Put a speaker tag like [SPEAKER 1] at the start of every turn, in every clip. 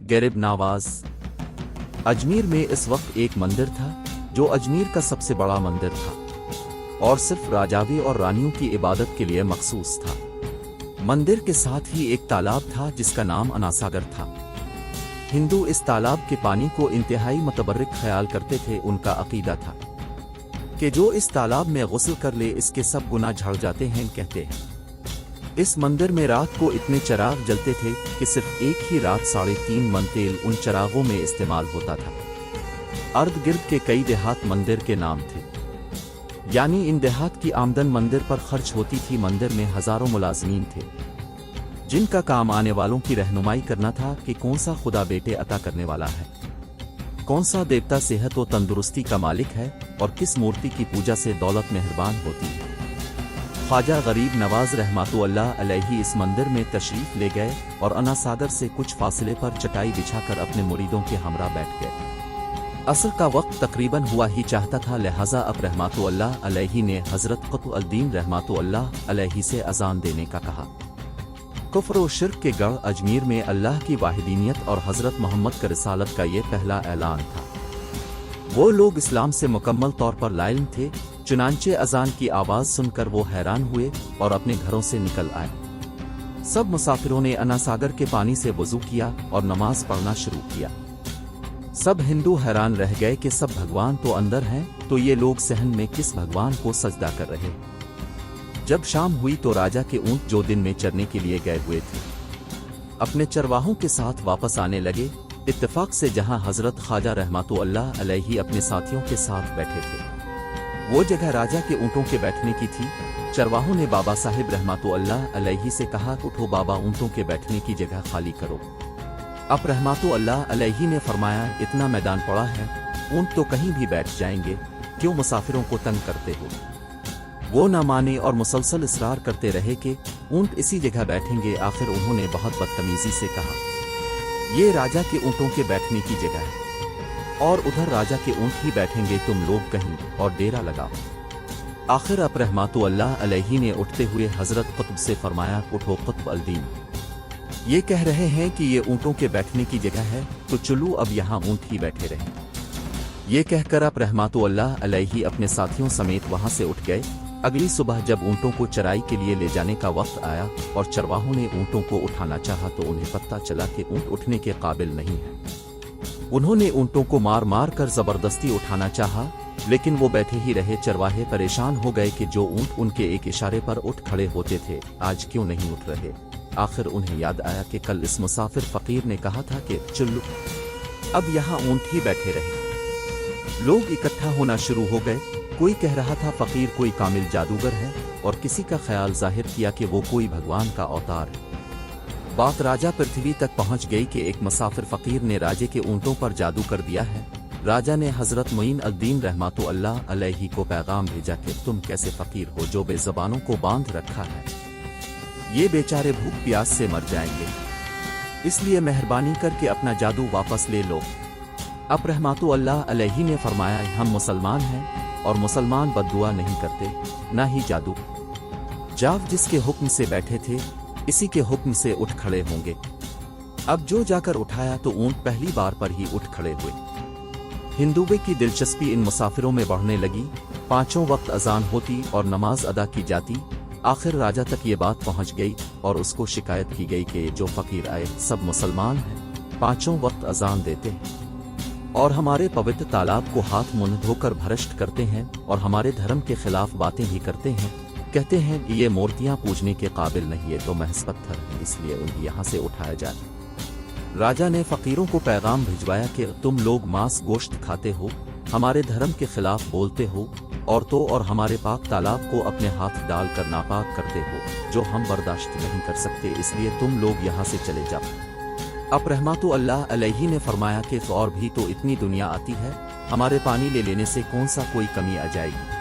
[SPEAKER 1] गरीब नवाज। अजमेर में इस वक्त एक मंदिर था जो अजमेर का सबसे बड़ा मंदिर था और सिर्फ राजाओं और रानियों की इबादत के लिए मखसूस था। मंदिर के साथ ही एक तालाब था जिसका नाम अनासागर था। हिंदू इस तालाब के पानी को इंतहाई मुतबर्रिक ख्याल करते थे। उनका अकीदा था कि जो इस तालाब में गुस्ल कर ले इसके सब गुनाह झड़ जाते हैं। कहते हैं इस मंदिर में रात को इतने चिराग जलते थे कि सिर्फ एक ही रात 3.5 मन तेल उन चिरागों में इस्तेमाल होता था। अर्द गिर्द के कई देहात मंदिर के नाम थे, यानी इन देहात की आमदन मंदिर पर खर्च होती थी। मंदिर में हजारों मुलाजिमीन थे जिनका काम आने वालों की रहनुमाई करना था कि कौन सा खुदा बेटे अता करने वाला है, कौन सा देवता सेहत व तंदुरुस्ती का मालिक है और किस मूर्ति की पूजा से दौलत मेहरबान होती है। ख्वाजा गरीब नवाज रहमतुल्लाह अलैहि इस मंदिर में तशरीफ ले गए और अनासागर से कुछ फासले पर चटाई बिछाकर अपने मुरीदों के हमरा बैठ गए। असर का वक्त तकरीबन हुआ ही चाहता था, लिहाजा अब रहमतुल्लाह अलैहि ने हजरत कुतुबुद्दीन रहमतुल्लाह अलैहि से अजान देने का कहा। कुफ्र व शिर्क के गढ़ अजमेर में अल्लाह की वाहिदीनियत और हजरत मोहम्मद की रिसालत का ये पहला ऐलान था। वो लोग इस्लाम से मुकम्मल तौर पर लाइल थे। चुनांचे अजान की आवाज़ सुनकर वो हैरान हुए और अपने घरों से निकल आए। सब मुसाफिरों ने अनासागर के पानी से वुज़ू किया और नमाज पढ़ना शुरू किया। सब हिंदू हैरान रह गए कि सब भगवान तो अंदर हैं, तो ये लोग सहन में किस भगवान को सजदा कर रहे। जब शाम हुई तो राजा के ऊंट जो दिन में चरने के लिए गए हुए थे अपने चरवाहों के साथ वापस आने लगे। इत्तेफाक से जहां हजरत ख्वाजा रहमतुल्लाह अलैहि अपने साथियों के साथ बैठे थे वो जगह राजा के ऊँटों के बैठने की थी। चरवाहों ने बाबा साहिब रहमतुल्लाह अलैहि से कहा, उठो बाबा, ऊँटों के बैठने की जगह खाली करो। अब रहमतुल्लाह अलैहि ने फरमाया, इतना मैदान पड़ा है, ऊँट तो कहीं भी बैठ जाएंगे, क्यों मुसाफिरों को तंग करते हो। वो न माने और मुसलसल इसरार करते रहे कि ऊँट इसी जगह बैठेंगे। आखिर उन्होंने बहुत बदतमीजी से कहा, ये राजा के ऊँटों के बैठने की जगह है और उधर राजा के ऊँट ही बैठेंगे, तुम लोग कहीं और डेरा लगाओ। आखिर अब रहमतुल्लाह अलैहि ने उठते हुए हजरत कुतुब से फरमाया, उठो कुतुबुद्दीन, ये कह रहे हैं कि ये ऊँटों के बैठने की जगह है, तो चलो अब यहाँ ऊँट ही बैठे रहें। ये कहकर अब रहमतुल्लाह अलैहि अपने साथियों समेत वहाँ से उठ गए। अगली सुबह जब ऊँटों को चराई के लिए ले जाने का वक्त आया और चरवाहों ने ऊँटों को उठाना चाहा तो उन्हें पता चला कि ऊँट उठने के काबिल नहीं है। उन्होंने ऊँटों को मार मार कर जबरदस्ती उठाना चाहा, लेकिन वो बैठे ही रहे। चरवाहे परेशान हो गए कि जो ऊँट उनके एक इशारे पर उठ खड़े होते थे आज क्यों नहीं उठ रहे। आखिर उन्हें याद आया कि कल इस मुसाफिर फकीर ने कहा था कि चलो अब यहाँ ऊँट ही बैठे रहे। लोग इकट्ठा होना शुरू हो गए। कोई कह रहा था फकीर कोई कामिल जादूगर है और किसी का ख्याल जाहिर किया कि वो कोई भगवान का अवतार है। बात राजा पृथ्वी तक पहुंच गई कि एक मुसाफिर फकीर ने राजे के ऊँटों पर जादू कर दिया है। राजा ने हजरत मुईनुद्दीन रहमतुल्लाह अलैहि को पैगाम भेजा कि तुम कैसे फकीर हो जो बेज़बानों को बांध रखा है, ये बेचारे भूख प्यास से मर जाएंगे, इसलिए मेहरबानी करके अपना जादू वापस ले लो। अब रहमतुल्लाह अलैहि ने फरमाया, हम मुसलमान हैं और मुसलमान बद्दुआ नहीं करते, ना ही जादू। जाव जिसके हुक्म से बैठे थे इसी के हुक्म से उठ खड़े होंगे। अब जो जाकर उठाया तो ऊँट पहली बार पर ही उठ खड़े हुए। हिंदुओं की दिलचस्पी इन मुसाफिरों में बढ़ने लगी। पांचों वक्त अजान होती और नमाज अदा की जाती। आखिर राजा तक ये बात पहुंच गई और उसको शिकायत की गई कि जो फकीर आए सब मुसलमान हैं, पांचों वक्त अजान देते हैं और हमारे पवित्र तालाब को हाथ मुंह धोकर भ्रष्ट करते हैं और हमारे धर्म के खिलाफ बातें भी करते हैं। कहते हैं कि ये मूर्तियां पूजने के काबिल नहीं है, तो महज पत्थर है, इसलिए उन्हें यहाँ से उठाया जाए। राजा ने फकीरों को पैगाम भिजवाया कि तुम लोग मांस गोश्त खाते हो, हमारे धर्म के खिलाफ बोलते हो, औरतों और हमारे पाक तालाब को अपने हाथ डालकर नापाक करते हो, जो हम बर्दाश्त नहीं कर सकते, इसलिए तुम लोग यहाँ से चले जाओ। अब रहमतुल्लाह अलैहि ने फरमाया कि और भी तो इतनी दुनिया आती है, हमारे पानी ले लेने से कौन सा कोई कमी आ जाएगी।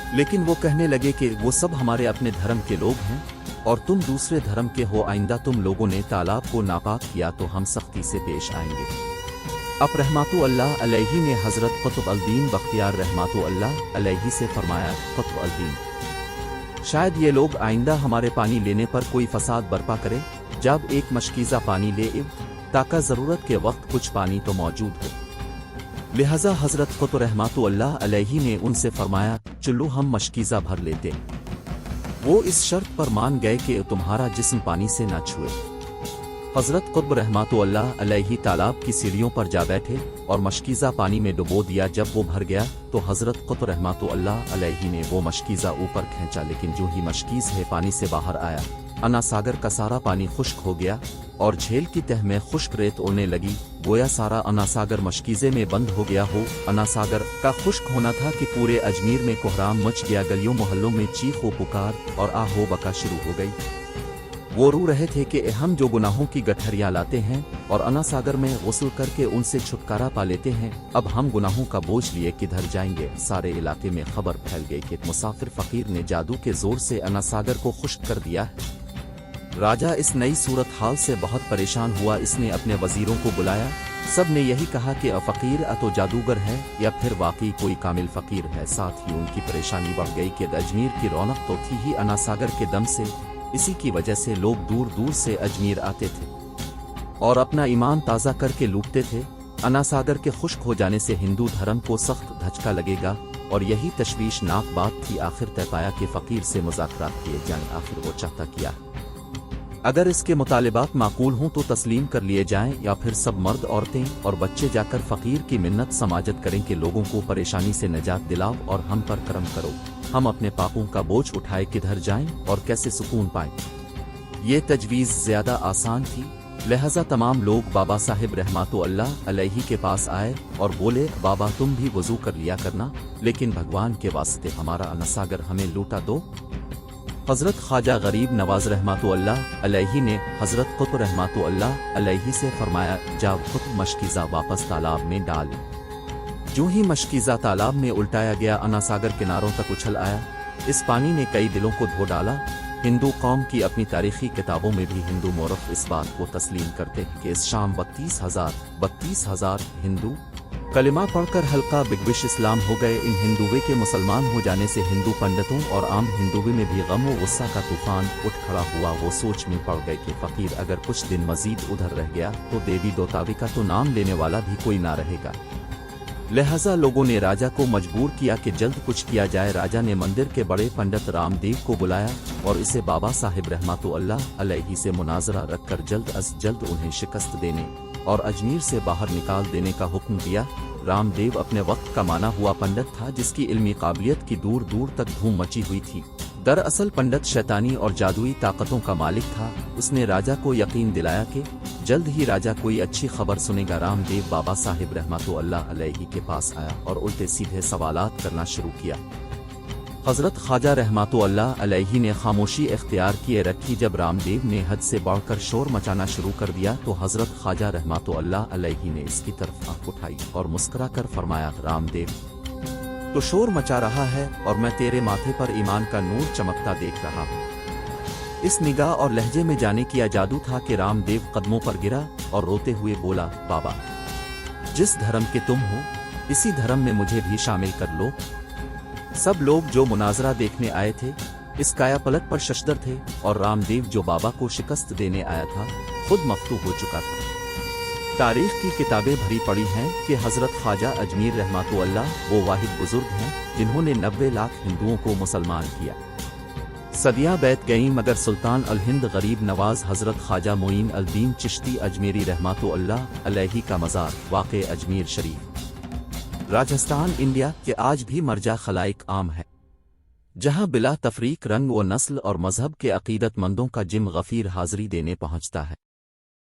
[SPEAKER 1] लेकिन वो कहने लगे कि वो सब हमारे अपने धर्म के लोग हैं और तुम दूसरे धर्म के हो, आइंदा तुम लोगों ने तालाब को नापाक किया तो हम सख्ती से पेश आएंगे। अब रहमतुल्लाह अलैहि ने हजरत कुतुबुद्दीन बख्तियार रहमतुल्लाह अलैहि से फरमाया, कुतुबुद्दीन, शायद ये लोग आइंदा हमारे पानी लेने पर कोई फसाद बर्पा करे। जब एक मशकीज़ा पानी ले ताकि ज़रूरत के वक्त कुछ पानी तो मौजूद हो। लिहाजा हज़रत क़ुत्ब रहमतुल्लाह अलैहि ने उनसे फरमाया, चलो हम मशकीज़ा भर लेते। वो इस शर्त पर मान गए कि तुम्हारा जिस्म पानी से न छुए। हज़रत क़ुत्ब रहमतुल्लाह अलैहि तालाब की सीढ़ियों पर जा बैठे और मशकीज़ा पानी में डुबो दिया। जब वो भर गया तो हज़रत क़ुत्ब रहमतुल्लाह अलैहि ने वो मशकीज़ा ऊपर खींचा, लेकिन जो ही मशकीज़ है पानी से बाहर आया, अना सागर का सारा पानी खुश्क हो गया और झील की तह में खुश्क रेत उड़ने लगी। गोया सारा अना सागर मशकीज़े में बंद हो गया हो। अना सागर का खुश्क होना था कि पूरे अजमेर में कोहराम मच गया। गलियों मोहल्लों में चीख व पुकार और आहो बका शुरू हो गई। वो रो रहे थे कि हम जो गुनाहों की गठरियाँ लाते हैं और अना सागर में गुस्ल करके उनसे छुटकारा पा लेते हैं, अब हम गुनाहों का बोझ लिए किधर जाएंगे। सारे इलाके में खबर फैल गई कि मुसाफिर फ़कीर ने जादू के जोर से अना सागर को खुश्क कर दिया है। राजा इस नई सूरत हाल से बहुत परेशान हुआ। इसने अपने वजीरों को बुलाया। सब ने यही कहा कि फ़कीर तो जादूगर है या फिर वाकई कोई कामिल फ़कीर है। साथ ही उनकी परेशानी बढ़ गई कि अजमेर की रौनक तो थी ही अना सागर के दम से, इसी की वजह से लोग दूर दूर से अजमेर आते थे और अपना ईमान ताज़ा करके लूटते थे। अना सागर के खुश्क हो जाने से हिंदू धर्म को सख्त धचका लगेगा और यही तशवीशनाक बात थी। आखिर तय पाया कि फ़कीर से मुज़ाकरात किए जाएं। आखिर वो चाहता किया, अगर इसके मुतालिबात माकूल हों तो तस्लीम कर लिए जाएं या फिर सब मर्द औरतें और बच्चे जाकर फ़कीर की मिन्नत समाजत करें कि लोगों को परेशानी से निजात दिलाओ और हम पर करम करो। हम अपने पापों का बोझ उठाए किधर जाएं और कैसे सुकून पाएं। ये तजवीज़ ज़्यादा आसान थी। लिहाजा तमाम लोग बाबा साहिब रहमतुल्लाह अलैहि के पास आए और बोले, बाबा तुम भी वज़ू कर लिया करना, लेकिन भगवान के वास्ते हमारा अना सागर हमें लूटा दो। हज़रत ख्वाजा गरीब नवाज रहमतुल्लाह अलैहि ने हज़रत क़ुत्ब रहमतुल्लाह अलैहि से फरमाया, जाओ क़ुत्ब मशकीज़ा वापस तालाब में डाल। जो ही मशकीज़ा तालाब में उल्टाया गया, अना सागर किनारों तक उछल आया। इस पानी ने कई दिलों को धो डाला। हिंदू कौम की अपनी तारीखी किताबों में भी हिंदू मौरख इस बात को तस्लीम करते हैं कि इस शाम 32,000 हिंदू कलिमा पढ़कर हल्का बिगविश इस्लाम हो गए। इन हिंदुवे के मुसलमान हो जाने से हिंदू पंडितों और आम हिंदुवे में भी गम व गुस्सा का तूफान उठ खड़ा हुआ। वो सोच में पड़ गए कि फ़कीर अगर कुछ दिन मजीद उधर रह गया तो देवी दोतावी का तो नाम लेने वाला भी कोई ना रहेगा। लिहाजा लोगों ने राजा को मजबूर किया कि जल्द कुछ किया जाए। राजा ने मंदिर के बड़े पंडित रामदेव को बुलाया और इसे बाबा साहिब रहमतुल्लाह अलैहि से मुनाजरा रखकर जल्द अज जल्द उन्हें शिकस्त देने और अजमेर से बाहर निकाल देने का हुक्म दिया। रामदेव अपने वक्त का माना हुआ पंडित था, जिसकी इल्मी काबिलियत की दूर दूर तक धूम मची हुई थी। दरअसल पंडित शैतानी और जादुई ताकतों का मालिक था। उसने राजा को यकीन दिलाया कि जल्द ही राजा कोई अच्छी खबर सुनेगा। रामदेव बाबा साहिब रहमतुल्लाह अलैहि के पास आया और उल्टे सीधे सवालात करना शुरू किया। हज़रत ख्वाजा रहमतुल्लाह अलैहि ने खामोशी इख्तियार किए रखी। जब रामदेव ने हद से बढ़कर शोर मचाना शुरू कर दिया तो हज़रत ख्वाजा रहमतुल्लाह अलैहि ने इसकी तरफ आंख उठाई और मुस्कुराकर फरमाया, रामदेव तो शोर मचा रहा है और मैं तेरे माथे पर ईमान का नूर चमकता देख रहा हूँ। इस निगाह और लहजे में जाने किया जादू था कि रामदेव कदमों पर गिरा और रोते हुए बोला, बाबा जिस धर्म के तुम हो इसी धर्म में मुझे भी शामिल कर लो। सब लोग जो मुनाजरा देखने आए थे इस काया पलट पर शशदर थे और रामदेव जो बाबा को शिकस्त देने आया था खुद मफ्तू हो चुका था। तारीख की किताबें भरी पड़ी हैं कि हज़रत ख्वाजा अजमीर रहमतुल्लाह वो वाहिद बुजुर्ग हैं जिन्होंने 90 लाख हिंदुओं को मुसलमान किया। सदियां बीत गईं मगर सुल्तान अल हिंद गरीब नवाज हज़रत ख्वाजा मोइन अल दीन चिश्ती अजमेरी रहमतुल्लाह अलैहि का मज़ार वाक़े अजमेर शरीफ राजस्थान इंडिया के आज भी मरजा खलाइक आम है, जहां बिला तफरीक रंग व नस्ल और मजहब के अकीदतमंदों का जिम गफीर हाज़री देने पहुंचता है।